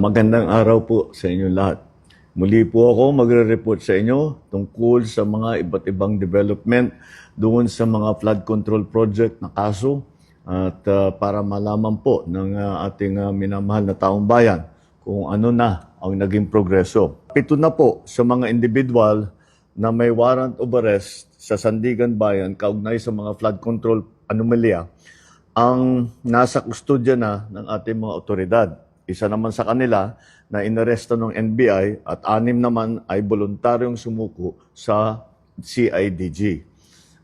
Magandang araw po sa inyo lahat. Muli po ako magre-report sa inyo tungkol sa mga iba't ibang development doon sa mga flood control project na kaso at para malaman po ng ating minamahal na taong bayan kung ano na ang naging progreso. 7 na po sa mga individual na may warrant of arrest sa Sandigan Bayan kaugnay sa mga flood control anomalya ang nasa kustodya na ng ating mga otoridad. Isa naman sa kanila na inaresto ng NBI at 6 naman ay voluntaryong sumuko sa CIDG.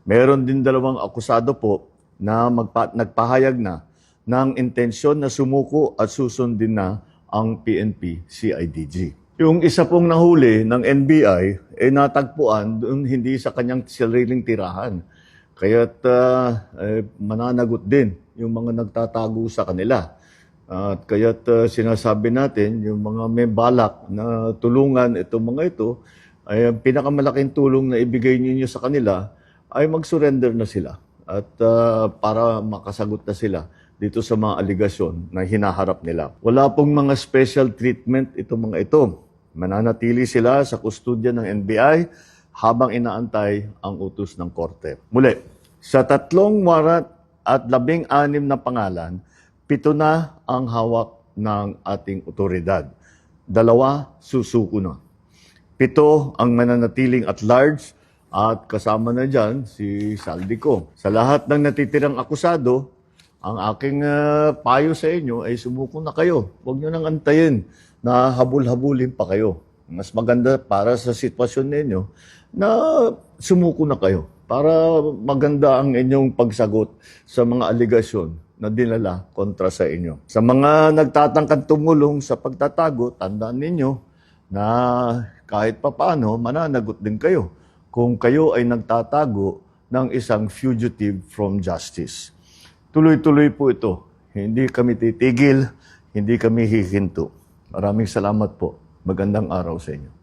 Meron din 2 akusado po na nagpahayag na ng intensyon na sumuko at susundin na ang PNP CIDG. Yung isa pong nahuli ng NBI ay natagpuan doon hindi sa kanyang sariling tirahan. Kaya't mananagot din yung mga nagtatago sa kanila. At kaya't sinasabi natin, yung mga may balak na tulungan itong mga ito, ay ang pinakamalaking tulong na ibigay ninyo sa kanila ay mag-surrender na sila. At para makasagot na sila dito sa mga aligasyon na hinaharap nila. Wala pong mga special treatment itong mga ito. Mananatili sila sa kustodya ng NBI habang inaantay ang utos ng korte. Muli, sa 3 warrant at 16 na pangalan, 7 na ang hawak ng ating otoridad. 2 susuko na. 7 ang mananatiling at large at kasama na dyan si Saldico. Sa lahat ng natitirang akusado, ang aking payo sa inyo ay sumuko na kayo. Huwag nyo nang antayin na habul-habulin pa kayo. Mas maganda para sa sitwasyon ninyo na sumuko na kayo para maganda ang inyong pagsagot sa mga aligasyon na dinala kontra sa inyo. Sa mga nagtatangkad tumulong sa pagtatago, tandaan ninyo na kahit papaano, mananagot din kayo kung kayo ay nagtatago ng isang fugitive from justice. Tuloy-tuloy po ito. Hindi kami titigil, hindi kami hihinto. Maraming salamat po. Magandang araw sa inyo.